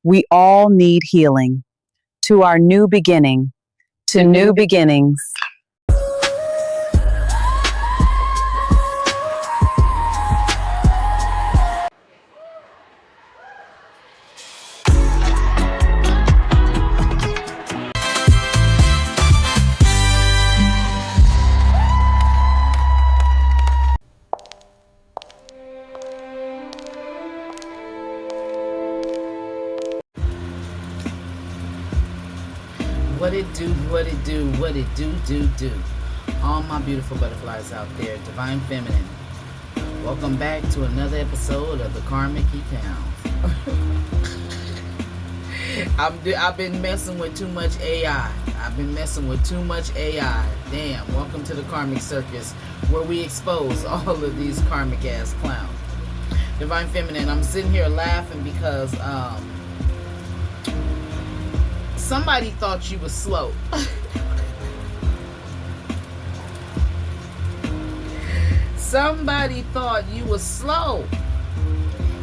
We all need healing. To our new beginning, to new beginnings. What it do, what it do, what it do. All my beautiful butterflies out there, Divine Feminine. Welcome back to another episode of the Karmic I've been messing with too much AI. Damn, welcome to the Karmic Circus, where we expose all of these karmic ass clowns. Divine Feminine, I'm sitting here laughing because somebody thought you was slow. Somebody thought you was slow.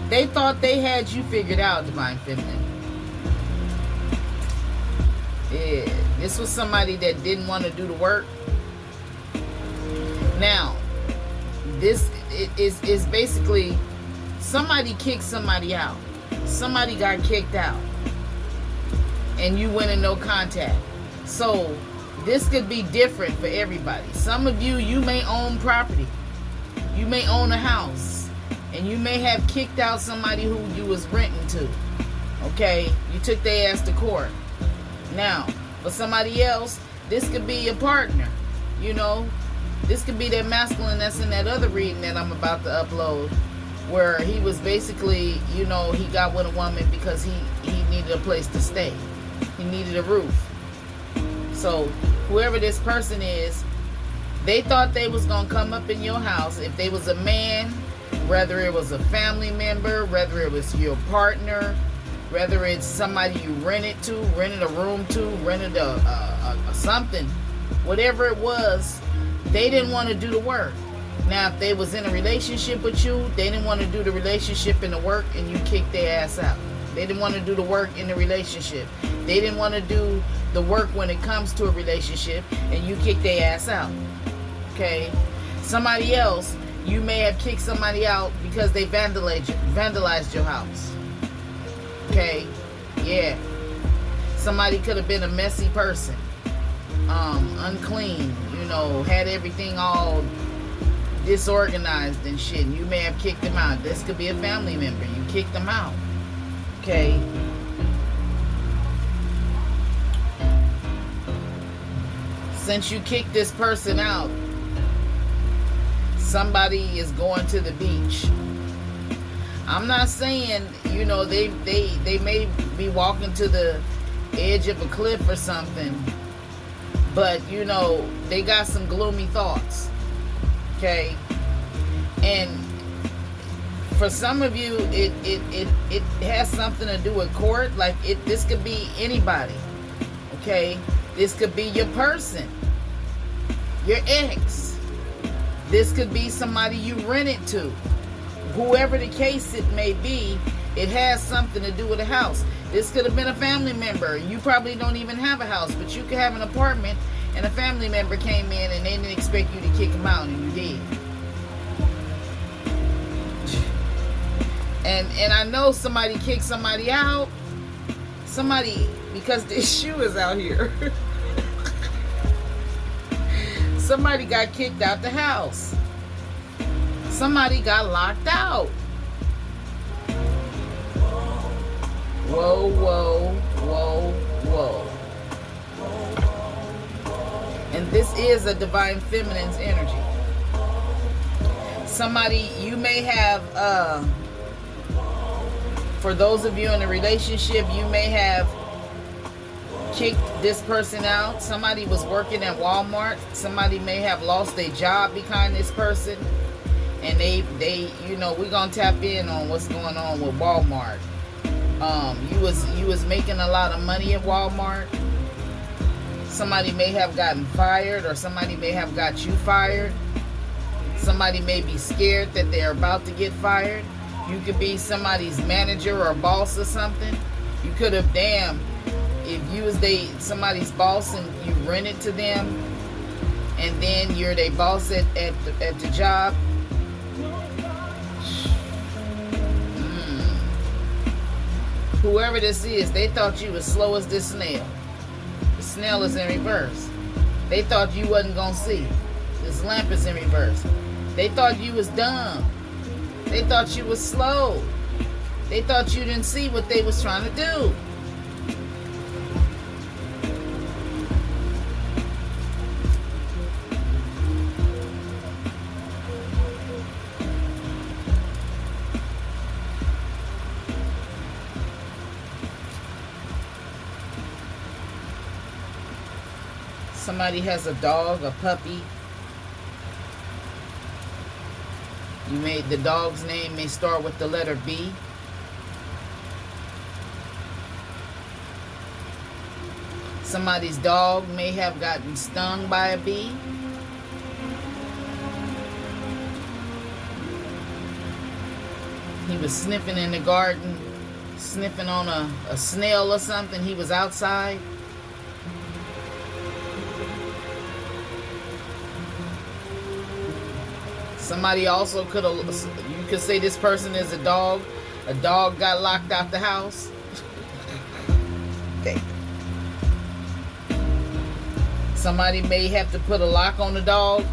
They thought they had you figured out, Divine Feminine. Yeah, this was somebody that didn't want to do the work. Now, this is basically somebody kicked somebody out. Somebody got kicked out. And you went in no contact. So this could be different for everybody. Some of you may own property. You may own a house. And you may have kicked out somebody who you was renting to. Okay? You took their ass to court. Now, for somebody else, this could be your partner. You know? This could be that masculine that's in that other reading that I'm about to upload. Where he was basically, he got with a woman because he needed a place to stay. He needed a roof. So whoever this person is, they thought they was going to come up in your house. If they was a man, whether it was a family member, whether it was your partner, whether it's somebody you rented a room to, rented a something, whatever it was, they didn't want to do the work. Now, if they was in a relationship with you, they didn't want to do the relationship and the work, and you kicked their ass out. They didn't want to do the work in the relationship. They didn't want to do the work when it comes to a relationship, and you kick their ass out. Okay? Somebody else, you may have kicked somebody out because they vandalized your house. Okay? Yeah. Somebody could have been a messy person. Unclean. Had everything all disorganized and shit. And you may have kicked them out. This could be a family member. You kicked them out. Okay? Since you kicked this person out, somebody is going to the beach. I'm not saying, they may be walking to the edge of a cliff or something, but, they got some gloomy thoughts. Okay? And for some of you, it has something to do with court. Like, this could be anybody. Okay? This could be your person, your ex. This could be somebody you rented to. Whoever the case it may be, it has something to do with a house. This could have been a family member. You probably don't even have a house, but you could have an apartment, and a family member came in and they didn't expect you to kick them out, and you did. And I know somebody kicked somebody out. Because this shoe is out here. Somebody got kicked out the house. Somebody got locked out. Whoa, whoa, whoa, whoa. And this is a Divine Feminine's energy. Somebody, you may have, for those of you in a relationship, you may have kicked this person out. Somebody was working at Walmart. Somebody may have lost their job behind this person. And they we're gonna tap in on what's going on with Walmart. You was making a lot of money at Walmart. Somebody may have gotten fired, or somebody may have got you fired. Somebody may be scared that they're about to get fired. You could be somebody's manager or boss or something. You could have, damn, if you was somebody's boss and you rented to them, and then you're their boss at the job. Whoever this is, they thought you was slow as this snail. The snail is in reverse. They thought you wasn't gonna see. This lamp is in reverse. They thought you was dumb. They thought you was slow. They thought you didn't see what they was trying to do. Somebody has a dog, a puppy. The dog's name may start with the letter B. Somebody's dog may have gotten stung by a bee. He was sniffing in the garden, sniffing on a snail or something. He was outside. Somebody also you could say this person is a dog. A dog got locked out the house. Okay. Somebody may have to put a lock on the dog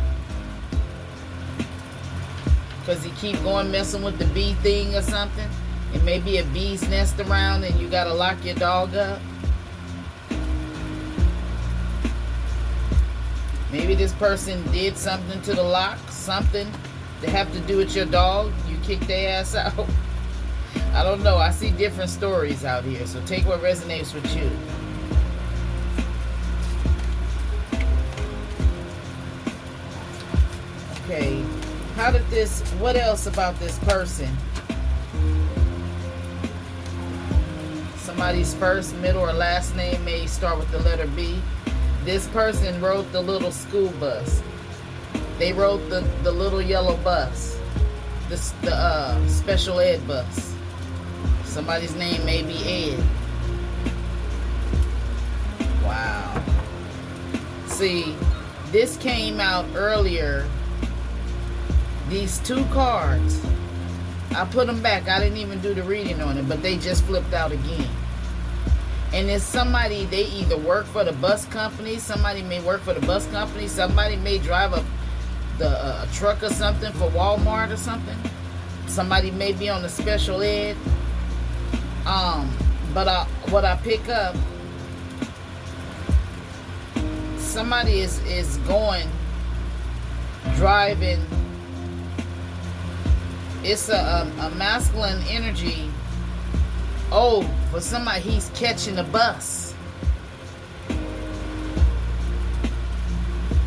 because he keep going messing with the bee thing or something. It may be a bee's nest around and you got to lock your dog up. Maybe this person did something to the lock, something to have to do with your dog. You kicked their ass out. I don't know. I see different stories out here. So take what resonates with you. Okay. What else about this person? Somebody's first, middle, or last name may start with the letter B. This person rode the little school bus. They rode the little yellow bus. The special ed bus. Somebody's name may be Ed. Wow. See, this came out earlier. These two cards, I put them back. I didn't even do the reading on it, but they just flipped out again. And it's somebody, they either work for the bus company, somebody may work for the bus company, somebody may drive a truck or something for Walmart or something. Somebody may be on the special ed. But what I pick up, somebody is going, driving. It's a masculine energy. Oh, for somebody, he's catching a bus.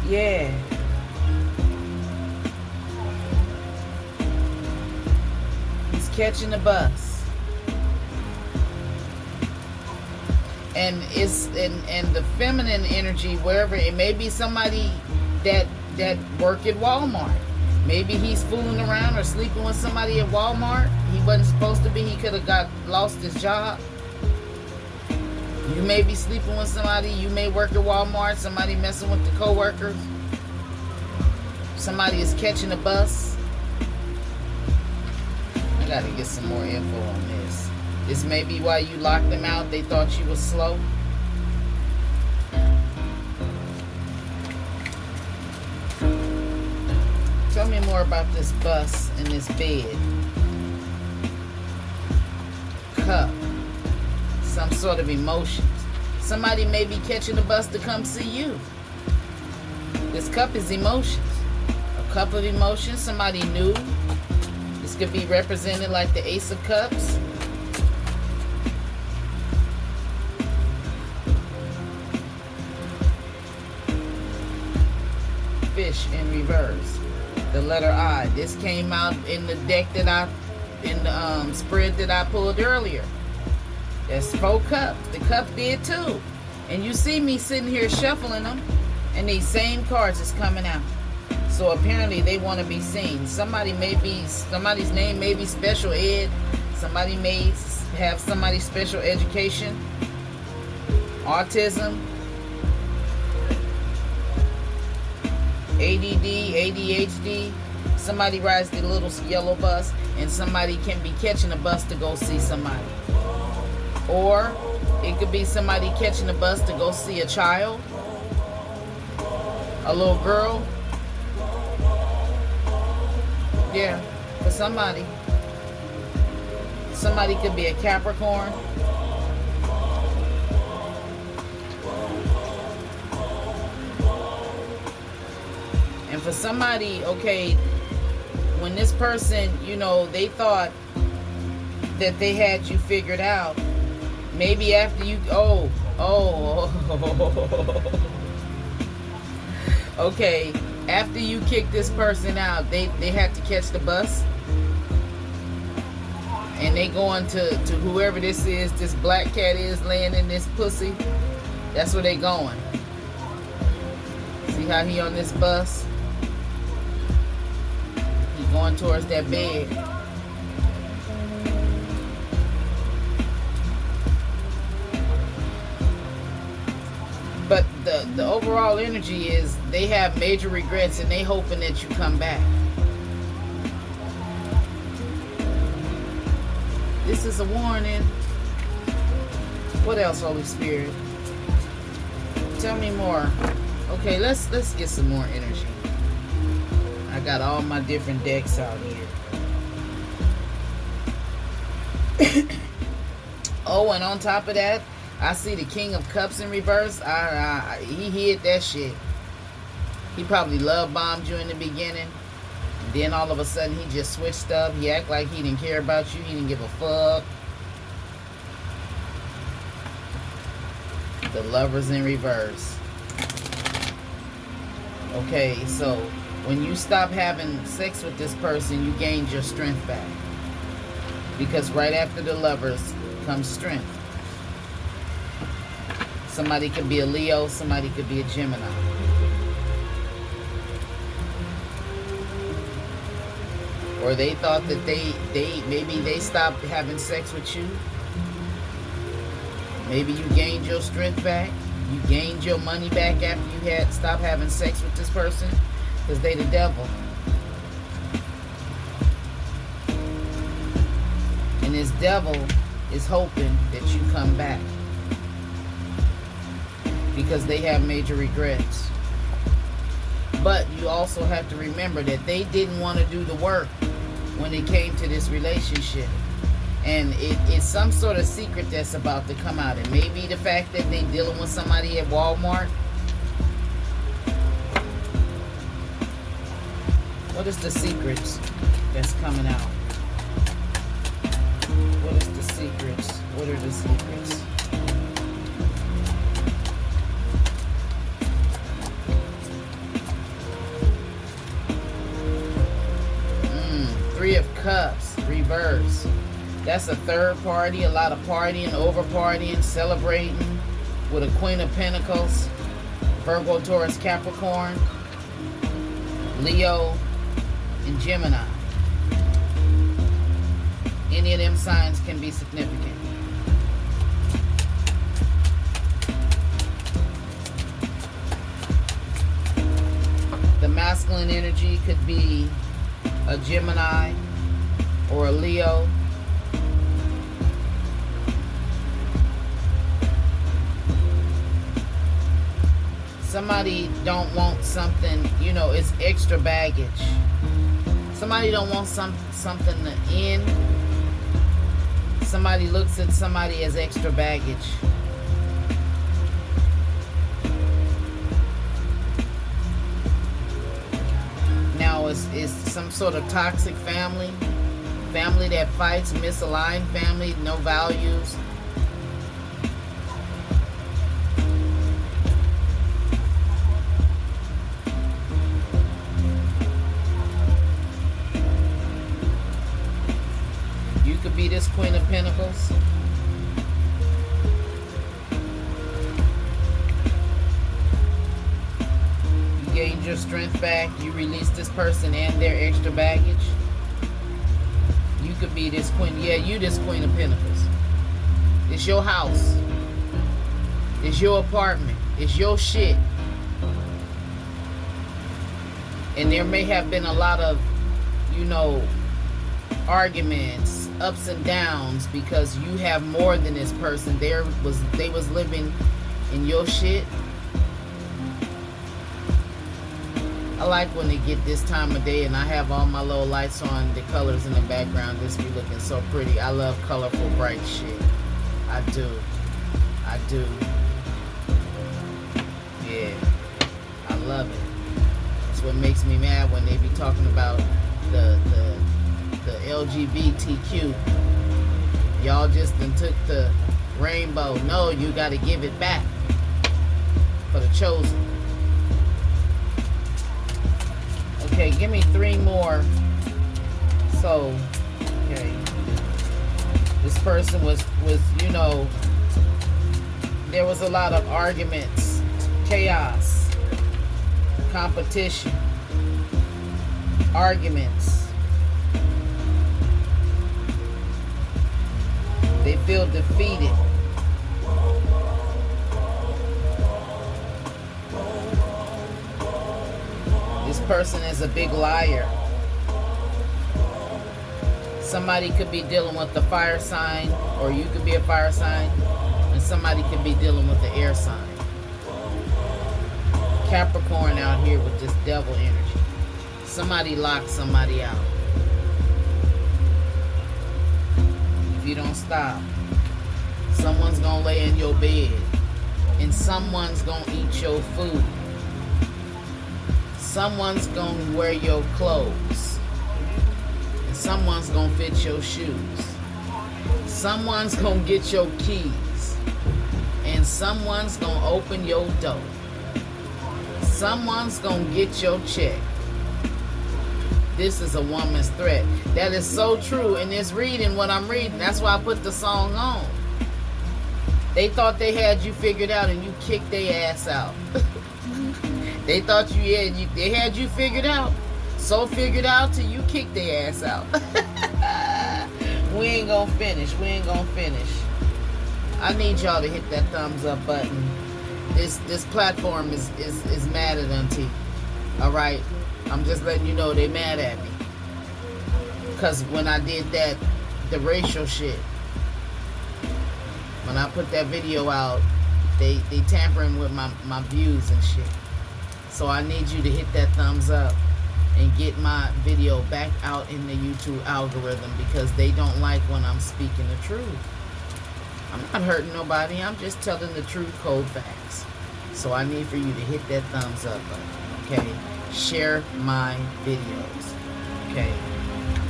Yeah. He's catching a bus. And it's and the feminine energy, wherever it may be, somebody that work at Walmart. Maybe he's fooling around or sleeping with somebody at Walmart. He wasn't supposed to be. He could have lost his job. You may be sleeping with somebody. You may work at Walmart. Somebody messing with the co-workers. Somebody is catching a bus. I got to get some more info on this. This may be why you locked them out. They thought you was slow. Tell me more about this bus and this bed. Cup. Some sort of emotions. Somebody may be catching the bus to come see you. This cup is emotions. A cup of emotions. Somebody new. This could be represented like the Ace of Cups. Fish in reverse. The letter I. This came out in the deck in the spread that I pulled earlier. That's 4 cups. The cup did too. And you see me sitting here shuffling them, and these same cards is coming out. So apparently they want to be seen. Somebody's name may be special ed. Somebody may have somebody's special education, autism, ADD, ADHD. Somebody rides the little yellow bus, and somebody can be catching a bus to go see somebody. Or it could be somebody catching a bus to go see a child, a little girl. Yeah, for somebody. Somebody could be a Capricorn. And for somebody, okay, when this person, you know, they thought that they had you figured out, maybe after you, okay, after you kick this person out, they had to catch the bus, and they going to whoever this is, this black cat is laying in this pussy. That's where they going. See how he on this bus? He going towards that bed. But the overall energy is they have major regrets, and they hoping that you come back. This is a warning. What else, Holy Spirit? Tell me more. Okay, let's get some more energy. I got all my different decks out here. Oh, and on top of that, I see the King of Cups in reverse. He hid that shit. He probably love bombed you in the beginning. And then all of a sudden he just switched up. He act like he didn't care about you. He didn't give a fuck. The Lovers in reverse. Okay, so when you stop having sex with this person, you gained your strength back. Because right after the Lovers comes strength. Somebody could be a Leo, somebody could be a Gemini. Or they thought that maybe they stopped having sex with you. Maybe you gained your strength back. You gained your money back after you had stopped having sex with this person. Because they the devil. And this devil is hoping that you come back. Because they have major regrets. But you also have to remember that they didn't want to do the work when it came to this relationship. And it's some sort of secret that's about to come out. It may be the fact that they're dealing with somebody at Walmart. What is the secrets that's coming out? What is the secrets? What are the secrets? Three of Cups, reverse. That's a third party, a lot of partying, over partying, celebrating with a Queen of Pentacles, Virgo, Taurus, Capricorn, Leo, and Gemini. Any of them signs can be significant. The masculine energy could be a Gemini or a Leo. Somebody don't want something, you know, it's extra baggage. Somebody don't want something to end. Somebody looks at somebody as extra baggage. Now it's some sort of toxic family that fights, misaligned family, no values. You could be this Queen of Pentacles. You gained your strength back. You released this person and their extra baggage. You could be this Queen. Yeah, you this Queen of Pentacles. It's your house. It's your apartment. It's your shit. And there may have been a lot of, you know, arguments, ups and downs, because you have more than this person. They was living in your shit. I like when they get this time of day and I have all my little lights on, the colors in the background. This be looking so pretty. I love colorful, bright shit. I do. I do. Yeah. I love it. That's what makes me mad when they be talking about the LGBTQ. Y'all just done took the rainbow. No, you got to give it back for the chosen. Okay, give me 3 more. So, okay. This person was, you know, there was a lot of arguments, chaos, competition, arguments. They feel defeated. This person is a big liar. Somebody could be dealing with the fire sign, or you could be a fire sign, and somebody could be dealing with the air sign. Capricorn out here with this devil energy. Somebody locked somebody out. If you don't stop, someone's gonna lay in your bed, and someone's gonna eat your food. Someone's gonna wear your clothes, and someone's gonna fit your shoes. Someone's gonna get your keys, and someone's gonna open your door. Someone's gonna get your check. This is a woman's threat. That is so true in this reading, what I'm reading. That's why I put the song on. They thought they had you figured out, and you kicked their ass out. They thought they had you figured out. So figured out till you kicked their ass out. We ain't gonna finish. We ain't gonna finish. I need y'all to hit that thumbs up button. This platform is mad at Auntie. Alright? I'm just letting you know they mad at me. Because when I did the racial shit, when I put that video out, they tampering with my views and shit. So I need you to hit that thumbs up and get my video back out in the YouTube algorithm, because they don't like when I'm speaking the truth. I'm not hurting nobody. I'm just telling the truth, cold facts. So I need for you to hit that thumbs up button. Okay? Share my videos. Okay?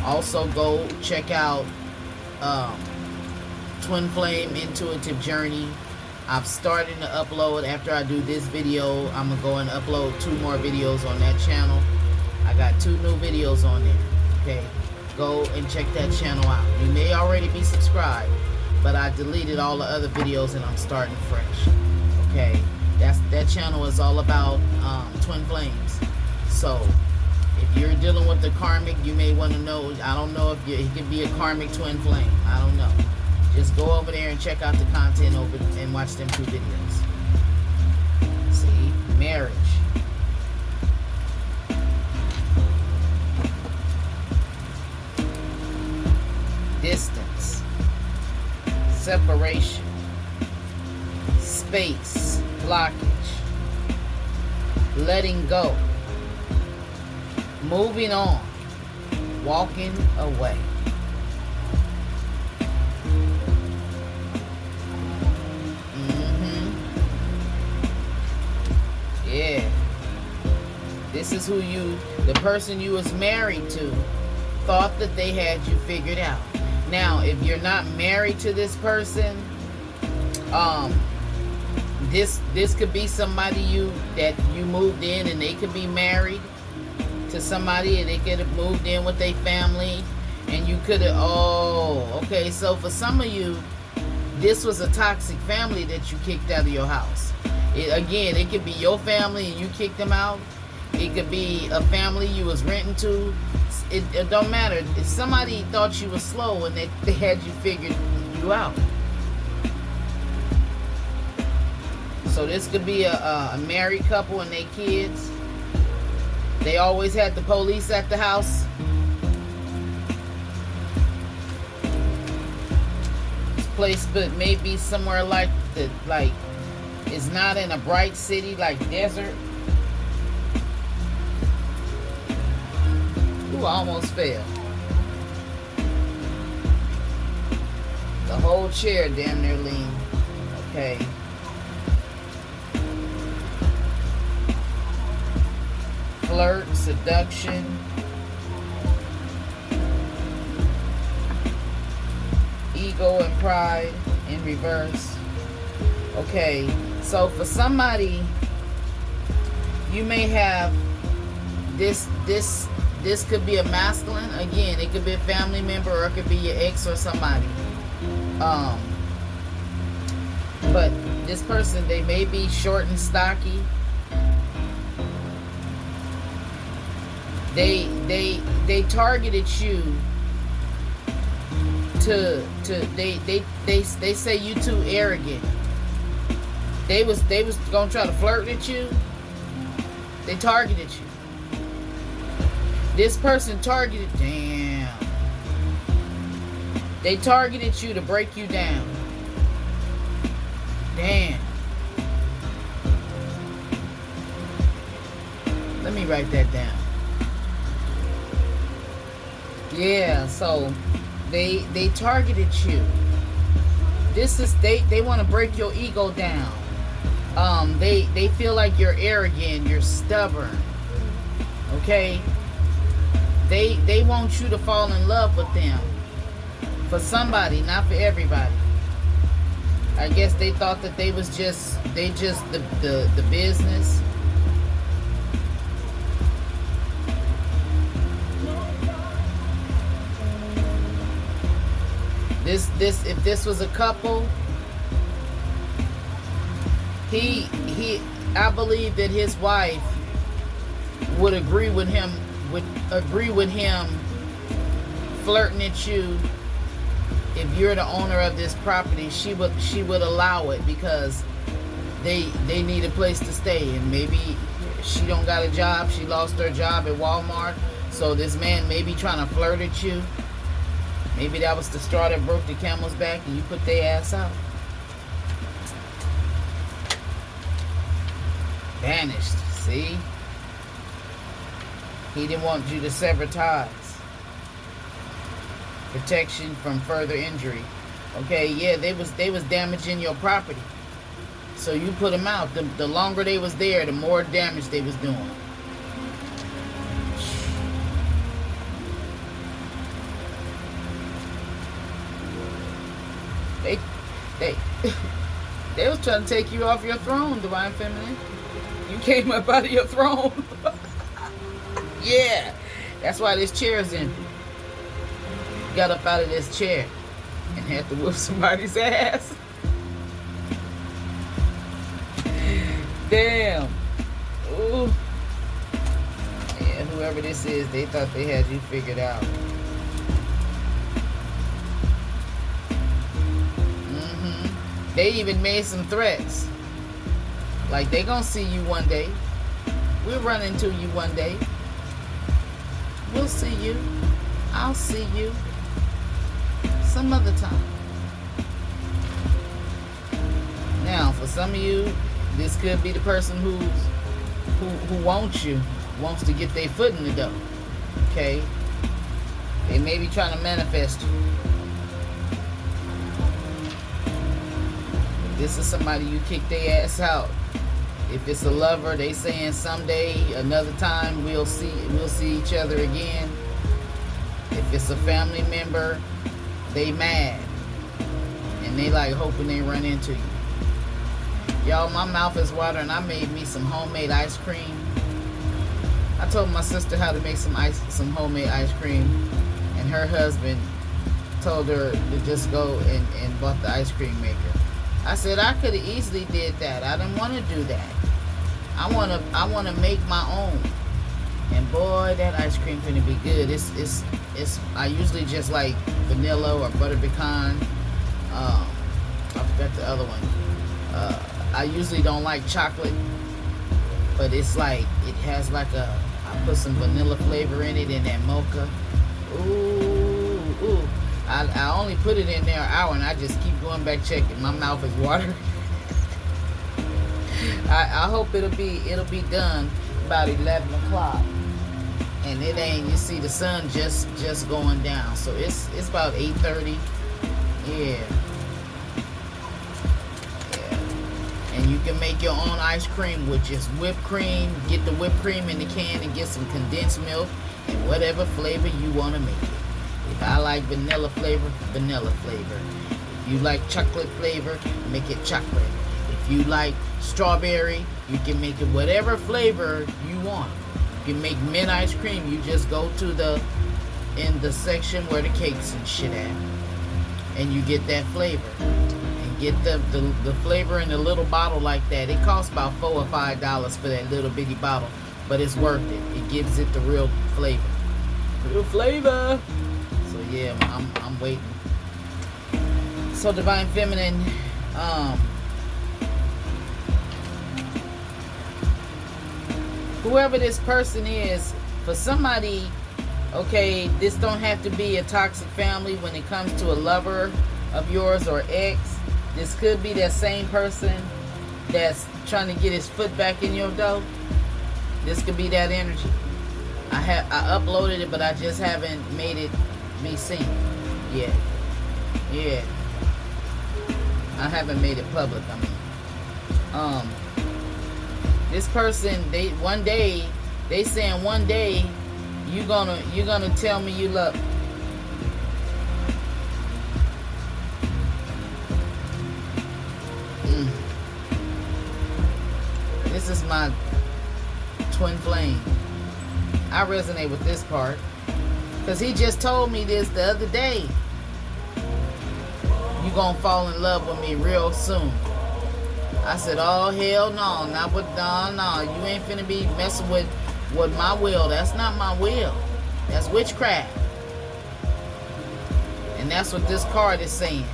Also go check out Twin Flame Intuitive Journey. I'm starting to upload. After I do this video, I'm going to go and upload 2 more videos on that channel. I got 2 new videos on there. Okay, go and check that channel out. You may already be subscribed, but I deleted all the other videos and I'm starting fresh. Okay, that channel is all about twin flames. So if you're dealing with the karmic, you may want to know. I don't know if it could be a karmic twin flame. I don't know. Just go over there and check out the content over and watch them 2 videos. See? Marriage. Distance. Separation. Space. Blockage. Letting go. Moving on. Walking away. Yeah. This is who the person you was married to thought that they had you figured out. Now, if you're not married to this person, this could be somebody that you moved in, and they could be married to somebody, and they could have moved in with their family, and you could have, okay, so for some of you, this was a toxic family that you kicked out of your house. It could be your family and you kicked them out. It could be a family you was renting to. It don't matter. If somebody thought you was slow and they had you figured you out. So this could be a married couple and their kids. They always had the police at the house. This place, but maybe somewhere like it's not in a bright city like desert. Ooh, I almost fell. The whole chair damn near leaned. Okay. Flirt, seduction. Ego and pride in reverse. Okay, so for somebody, you may have this could be a masculine. Again, it could be a family member, or it could be your ex or somebody. But this person, they may be short and stocky. They targeted you to they say you too arrogant. They was gonna try to flirt with you. They targeted you. This person targeted, damn. They targeted you to break you down. Damn. Let me write that down. Yeah, so they targeted you. This is they want to break your ego down. They feel like you're arrogant, you're stubborn. Okay? They want you to fall in love with them. For somebody, not for everybody. I guess they thought that they just the business. This if this was a couple, I believe that his wife would agree with him flirting at you. If you're the owner of this property, she would allow it, because they need a place to stay, and maybe she don't got a job. She lost her job at Walmart, so this man may be trying to flirt at you. Maybe that was the straw that broke the camel's back, and you put their ass out. Vanished. See? He didn't want you to sever ties. Protection from further injury. Okay, yeah, they was damaging your property. So you put them out. The longer they was there, the more damage they was doing. They was trying to take you off your throne, Divine Feminine. You came up out of your throne. Yeah, that's why this chair is empty. You got up out of this chair and had to whoop somebody's ass. Damn. Ooh. Yeah, whoever this is, they thought they had you figured out. They even made some threats. Like, they gonna see you one day. We'll run into you one day. We'll see you. I'll see you some other time. Now, for some of you, this could be the person who wants you, wants to get their foot in the door. Okay? They may be trying to manifest you. This is somebody you kick their ass out. If it's a lover, they saying someday, another time, we'll see each other again. If it's a family member, they mad. And they like hoping they run into you. Y'all, my mouth is watering. I made me some homemade ice cream. I told my sister how to make some homemade ice cream. And her husband told her to just go and bought the ice cream maker. I said I could have easily did that. I didn't want to do that. I want to make my own. And boy, that ice cream finna be good. It's I usually just like vanilla or butter pecan. I forgot the other one. I usually don't like chocolate, but it's like, it has like I put some vanilla flavor in it in that mocha. Ooh. I only put it in there an hour and I just keep going back checking. My mouth is watering. I hope it'll be done about 11 o'clock. And it ain't, you see the sun just going down. So it's about 8:30. Yeah. And you can make your own ice cream with just whipped cream. Get the whipped cream in the can and get some condensed milk and whatever flavor you want to make it. If I like vanilla flavor, vanilla flavor. If you like chocolate flavor, make it chocolate. If you like strawberry, you can make it whatever flavor you want. You can make mint ice cream. You just go to in the section where the cakes and shit at, and you get that flavor. Get the flavor in a little bottle like that. It costs about $4 or $5 for that little bitty bottle, but it's worth it. It gives it the real flavor. Real flavor. So yeah, I'm waiting. So Divine Feminine, whoever this person is, for somebody, okay, this don't have to be a toxic family when it comes to a lover of yours or ex. This could be that same person that's trying to get his foot back in your dough. This could be that energy. I uploaded it, but I just haven't made it be seen yet. Yeah. I haven't made it public. This person, one day you're gonna tell me you love. This is my twin flame. I resonate with this part because he just told me this the other day. You gonna fall in love with me real soon. I said, oh hell no, not with no. You ain't finna be messing with my will. That's not my will. That's witchcraft. And that's what this card is saying.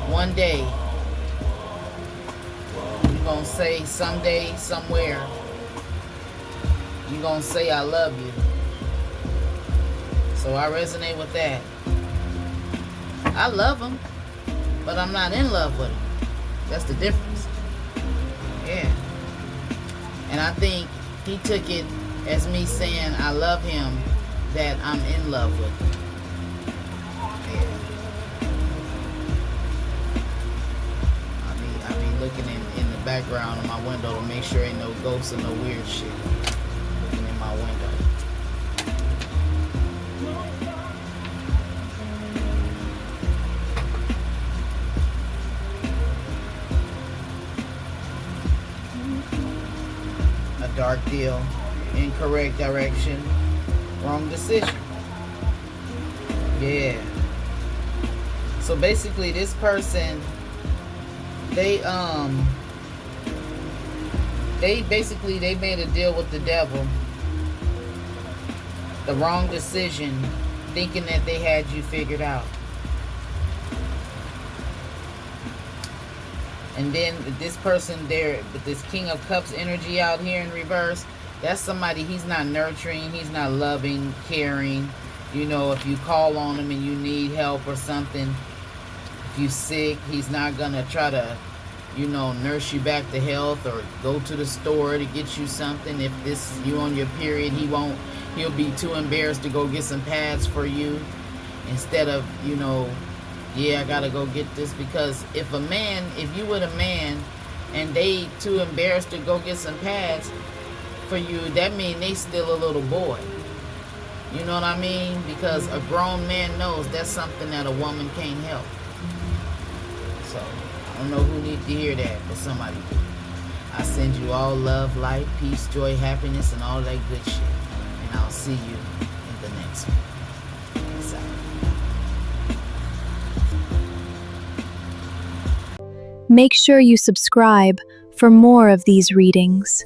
One day, you're gonna say someday, somewhere, you're gonna say I love you. So I resonate with that. I love him, but I'm not in love with him. That's the difference. Yeah. And I think he took it as me saying I love him, that I'm in love with him. Yeah. I be looking in the background of my window to make sure ain't no ghosts or no weird shit looking in my window. A dark deal, incorrect direction, wrong decision. Yeah. So basically this person, they made a deal with the devil. The wrong decision, thinking that they had you figured out. And then this person there, with this King of Cups energy out here in reverse, that's somebody, he's not nurturing, he's not loving, caring. You know, if you call on him and you need help or something, if you're sick, he's not going to try to, you know, nurse you back to health or go to the store to get you something. If you're on your period, he'll be too embarrassed to go get some pads for you instead of, you know, yeah, I gotta go get this. Because if you with a man and they too embarrassed to go get some pads for you, that means they still a little boy. You know what I mean? Because a grown man knows that's something that a woman can't help. So I don't know who needs to hear that, but somebody do. I send you all love, light, peace, joy, happiness, and all that good shit. And I'll see you in the next one. Peace out. Make sure you subscribe for more of these readings.